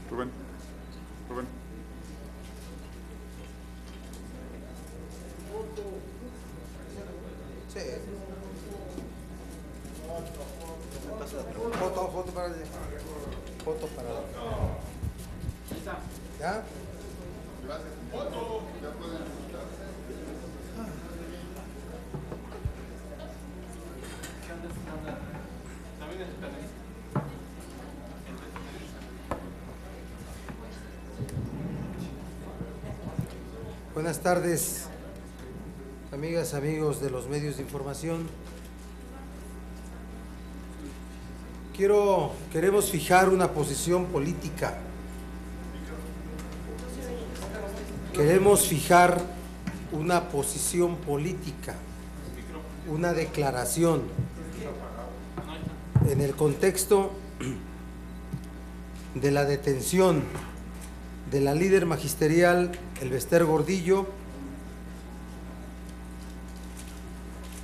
Rubén. Rubén. Sí. Foto para allá. Foto para allá. ¿Ya? Gracias. Foto. Ya pueden disfrutar. ¿Qué onda? ¿También es panelista? Buenas tardes, amigas, amigos de los medios de información. Queremos fijar una posición política. Queremos fijar una posición política, una declaración en el contexto de la detención de la líder magisterial Elbester Gordillo,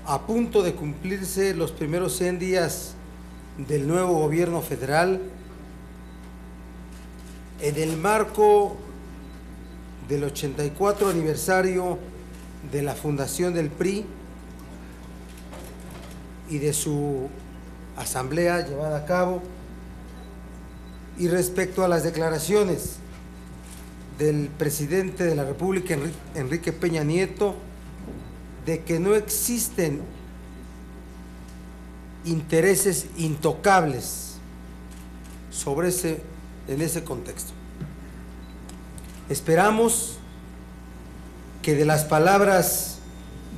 a punto de cumplirse los primeros 100 días del nuevo gobierno federal, en el marco del 84 aniversario de la fundación del PRI y de su asamblea llevada a cabo, y respecto a las declaraciones del presidente de la República, Enrique Peña Nieto, de que no existen intereses intocables en ese contexto. Esperamos que de las palabras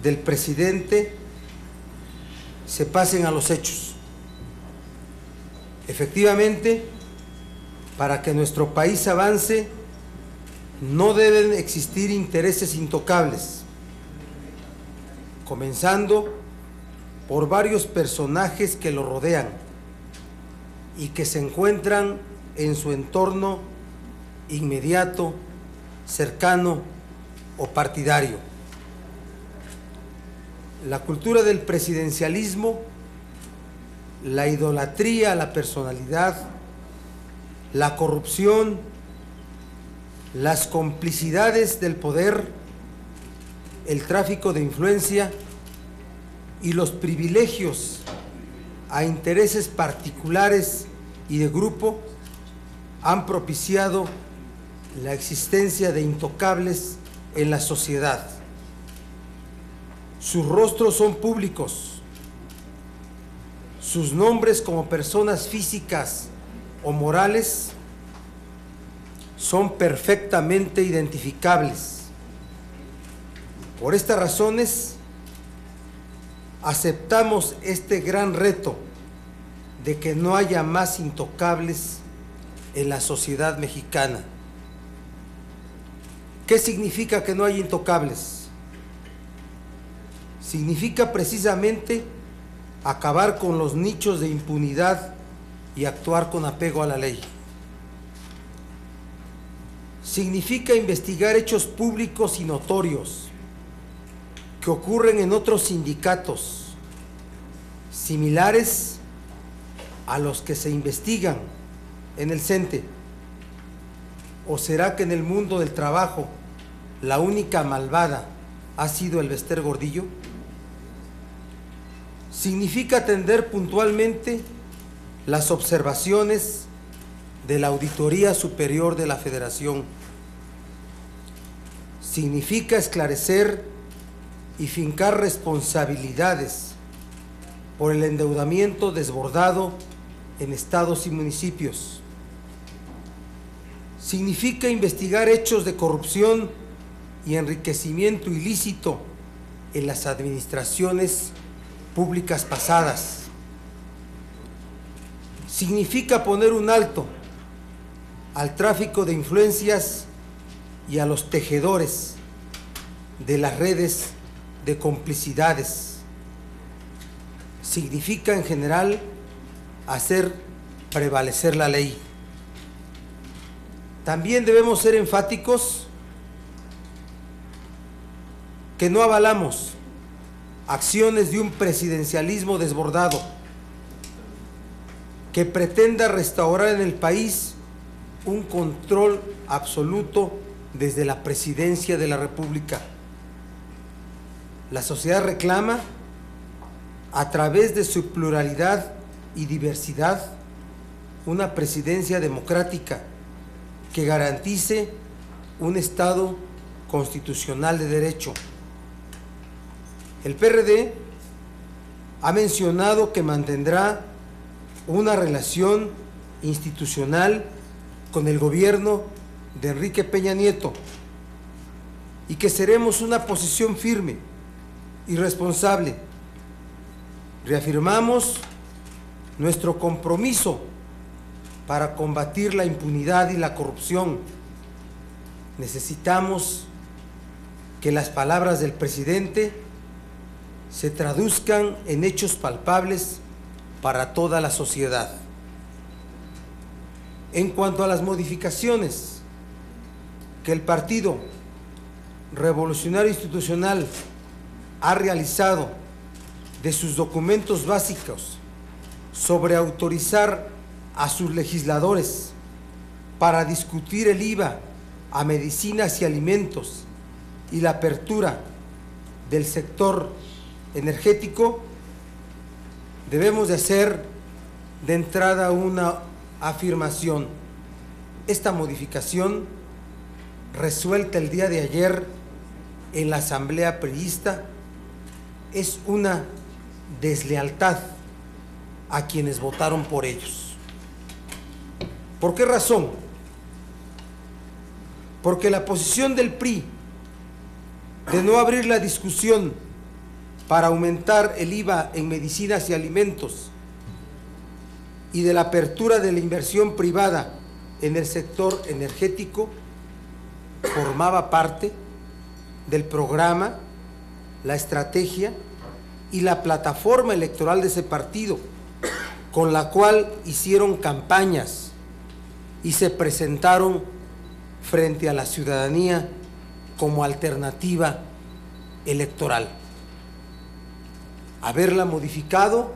del presidente se pasen a los hechos. Efectivamente, para que nuestro país avance, no deben existir intereses intocables, comenzando por varios personajes que lo rodean y que se encuentran en su entorno inmediato, cercano o partidario. La cultura del presidencialismo, la idolatría a la personalidad, la corrupción, las complicidades del poder, el tráfico de influencia y los privilegios a intereses particulares y de grupo han propiciado la existencia de intocables en la sociedad. Sus rostros son públicos, sus nombres como personas físicas o morales son perfectamente identificables. Por estas razones, aceptamos este gran reto de que no haya más intocables en la sociedad mexicana. ¿Qué significa que no haya intocables? Significa precisamente acabar con los nichos de impunidad y actuar con apego a la ley. Significa investigar hechos públicos y notorios que ocurren en otros sindicatos similares a los que se investigan en el CENTE. ¿O será que en el mundo del trabajo la única malvada ha sido Elbester Gordillo? Significa atender puntualmente las observaciones de la Auditoría Superior de la Federación. Significa esclarecer y fincar responsabilidades por el endeudamiento desbordado en estados y municipios. Significa investigar hechos de corrupción y enriquecimiento ilícito en las administraciones públicas pasadas. Significa poner un alto al tráfico de influencias y a los tejedores de las redes de complicidades. Significa en general hacer prevalecer la ley. También debemos ser enfáticos que no avalamos acciones de un presidencialismo desbordado que pretenda restaurar en el país un control absoluto desde la Presidencia de la República. La sociedad reclama, a través de su pluralidad y diversidad, una presidencia democrática que garantice un Estado constitucional de derecho. El PRD ha mencionado que mantendrá una relación institucional con el gobierno de Enrique Peña Nieto y que seremos una posición firme y responsable. Reafirmamos nuestro compromiso para combatir la impunidad y la corrupción. Necesitamos que las palabras del presidente se traduzcan en hechos palpables para toda la sociedad. En cuanto a las modificaciones que el Partido Revolucionario Institucional ha realizado de sus documentos básicos sobre autorizar a sus legisladores para discutir el IVA a medicinas y alimentos y la apertura del sector energético, debemos de hacer de entrada una afirmación. Esta modificación, resuelta el día de ayer en la Asamblea Priista, es una deslealtad a quienes votaron por ellos. ¿Por qué razón? Porque la posición del PRI de no abrir la discusión para aumentar el IVA en medicinas y alimentos y de la apertura de la inversión privada en el sector energético formaba parte del programa, la estrategia y la plataforma electoral de ese partido, con la cual hicieron campañas y se presentaron frente a la ciudadanía como alternativa electoral. Haberla modificado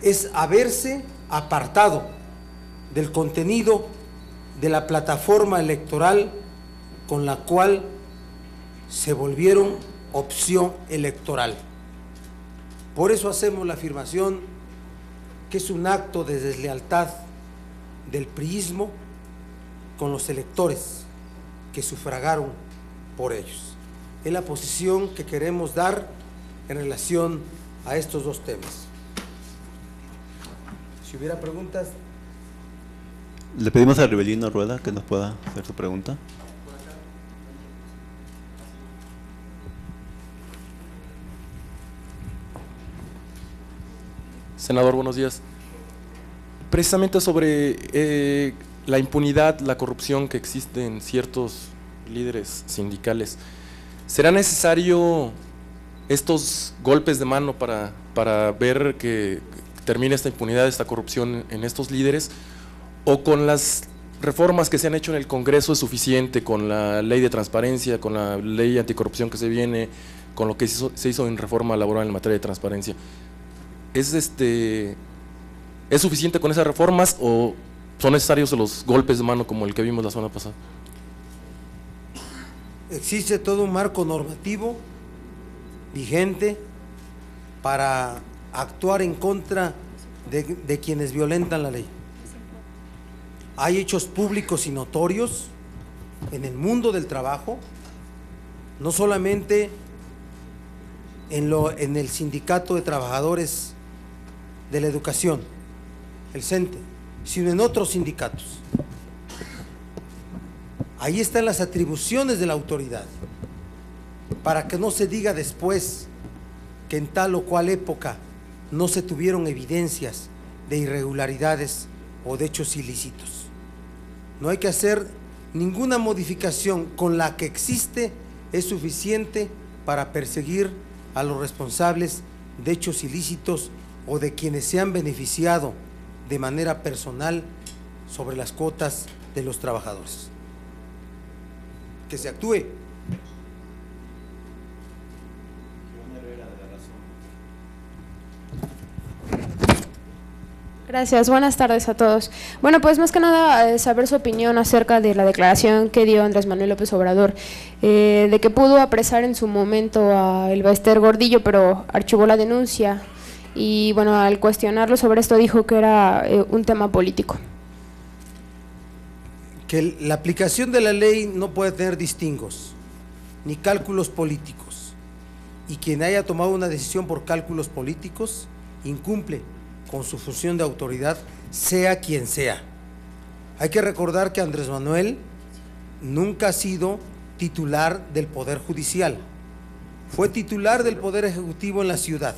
es haberse apartado del contenido de la plataforma electoral con la cual se volvieron opción electoral. Por eso hacemos la afirmación que es un acto de deslealtad del priismo con los electores que sufragaron por ellos. Es la posición que queremos dar en relación a estos dos temas. Si hubiera preguntas. Le pedimos a Rivelino Rueda que nos pueda hacer su pregunta. Senador, buenos días. Precisamente sobre la impunidad, la corrupción que existe en ciertos líderes sindicales, ¿será necesario estos golpes de mano para ver que termine esta impunidad, esta corrupción en estos líderes? ¿O con las reformas que se han hecho en el Congreso es suficiente, con la ley de transparencia, con la ley anticorrupción que se viene, con lo que se hizo en reforma laboral en materia de transparencia? ¿Es suficiente con esas reformas o son necesarios los golpes de mano como el que vimos la semana pasada? Existe todo un marco normativo vigente para actuar en contra de quienes violentan la ley. Hay hechos públicos y notorios en el mundo del trabajo, no solamente en el Sindicato de Trabajadores de la Educación, el CENTE, sino en otros sindicatos. Ahí están las atribuciones de la autoridad, para que no se diga después que en tal o cual época no se tuvieron evidencias de irregularidades o de hechos ilícitos. No hay que hacer ninguna modificación, con la que existe es suficiente para perseguir a los responsables de hechos ilícitos o de quienes se han beneficiado de manera personal sobre las cuotas de los trabajadores. Que se actúe. Gracias, buenas tardes a todos. Bueno, pues más que nada saber su opinión acerca de la declaración que dio Andrés Manuel López Obrador, de que pudo apresar en su momento a el Bester Gordillo, pero archivó la denuncia y bueno, al cuestionarlo sobre esto dijo que era un tema político. Que la aplicación de la ley no puede tener distingos, ni cálculos políticos, y quien haya tomado una decisión por cálculos políticos, incumple con su función de autoridad, sea quien sea. Hay que recordar que Andrés Manuel nunca ha sido titular del Poder Judicial, fue titular del Poder Ejecutivo en la ciudad.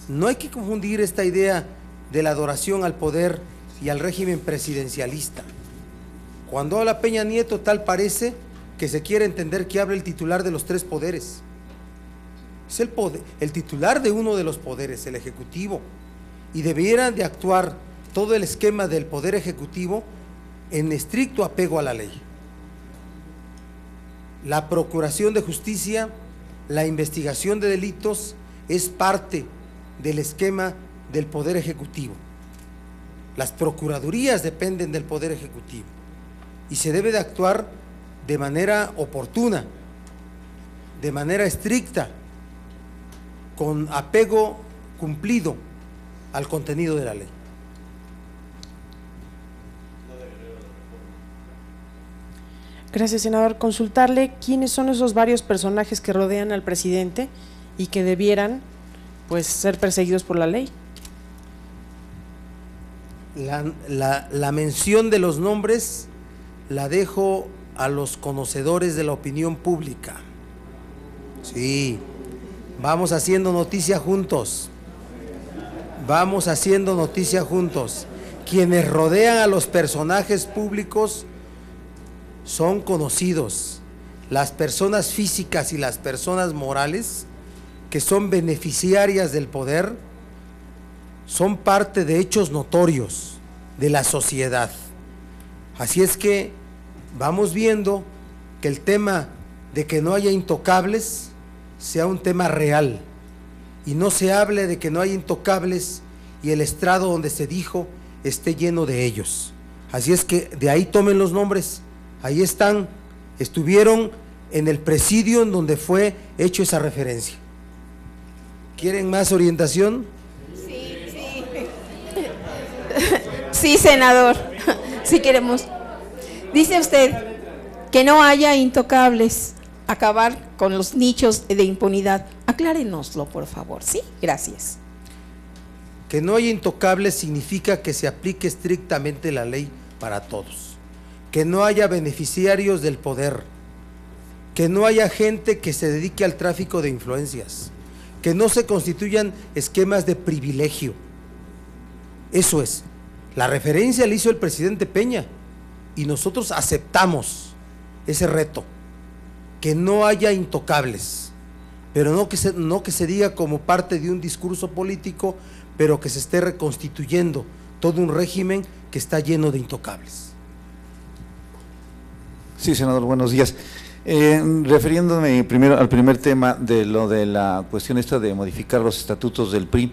No hay que confundir esta idea de la adoración al poder y al régimen presidencialista. Cuando habla Peña Nieto, tal parece que se quiere entender que habla el titular de los tres poderes. Es el titular de uno de los poderes, el Ejecutivo, y debieran de actuar todo el esquema del Poder Ejecutivo en estricto apego a la ley. La Procuración de Justicia, la investigación de delitos es parte del esquema del Poder Ejecutivo. Las procuradurías dependen del Poder Ejecutivo y se debe de actuar de manera oportuna, de manera estricta, con apego cumplido al contenido de la ley. Gracias, senador. Consultarle quiénes son esos varios personajes que rodean al presidente y que debieran, pues, ser perseguidos por la ley. La mención de los nombres la dejo a los conocedores de la opinión pública. Sí, vamos haciendo noticia juntos. Vamos haciendo noticia juntos. Quienes rodean a los personajes públicos son conocidos. Las personas físicas y las personas morales que son beneficiarias del poder son parte de hechos notorios de la sociedad. Así es que vamos viendo que el tema de que no haya intocables sea un tema real y no se hable de que no hay intocables y el estrado donde se dijo esté lleno de ellos. Así es que de ahí tomen los nombres, ahí están, estuvieron en el presidio en donde fue hecho esa referencia. ¿Quieren más orientación? Sí. Sí, senador, sí queremos. Dice usted que no haya intocables, acabar con los nichos de impunidad. Aclárenoslo, por favor. Sí, gracias. Que no haya intocables significa que se aplique estrictamente la ley para todos, que no haya beneficiarios del poder, que no haya gente que se dedique al tráfico de influencias, que no se constituyan esquemas de privilegio. Eso es. La referencia la hizo el presidente Peña y nosotros aceptamos ese reto, que no haya intocables, pero no que se diga como parte de un discurso político, pero que se esté reconstituyendo todo un régimen que está lleno de intocables. Sí, senador, buenos días. Refiriéndome primero al primer tema de lo de la cuestión esta de modificar los estatutos del PRI,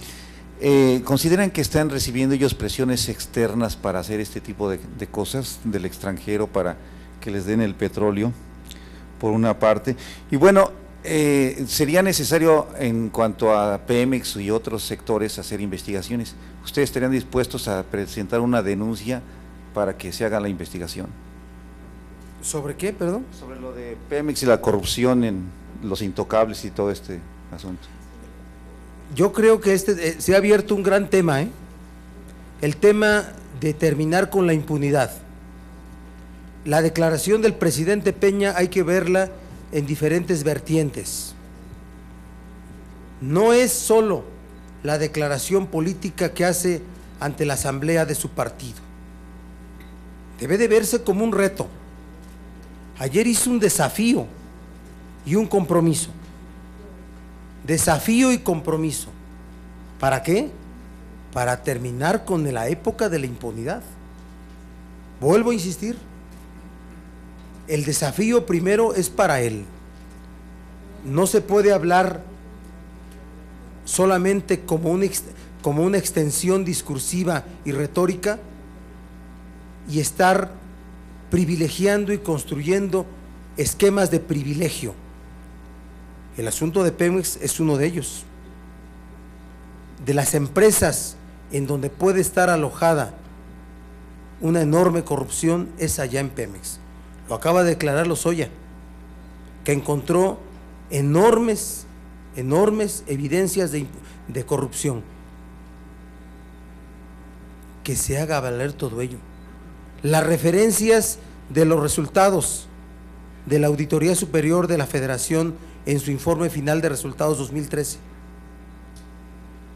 ¿consideran que están recibiendo ellos presiones externas para hacer este tipo de cosas del extranjero para que les den el petróleo, por una parte? Y bueno, ¿sería necesario en cuanto a Pemex y otros sectores hacer investigaciones? ¿Ustedes estarían dispuestos a presentar una denuncia para que se haga la investigación? ¿Sobre qué, perdón? Sobre lo de Pemex y la corrupción en los intocables y todo este asunto. Yo creo que se ha abierto un gran tema, el tema de terminar con la impunidad. La declaración del presidente Peña hay que verla en diferentes vertientes. No es solo la declaración política que hace ante la asamblea de su partido. Debe de verse como un reto. Ayer hizo un desafío y un compromiso. Desafío y compromiso. ¿Para qué? Para terminar con la época de la impunidad. Vuelvo a insistir. El desafío primero es para él. No se puede hablar solamente como como una extensión discursiva y retórica y estar privilegiando y construyendo esquemas de privilegio. El asunto de Pemex es uno de ellos. De las empresas en donde puede estar alojada una enorme corrupción es allá en Pemex. Lo acaba de declarar Lozoya, que encontró enormes evidencias de corrupción. Que se haga valer todo ello. Las referencias de los resultados de la Auditoría Superior de la Federación en su informe final de resultados 2013.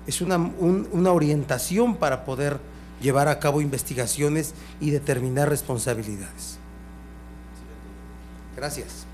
Es una orientación para poder llevar a cabo investigaciones y determinar responsabilidades. Gracias.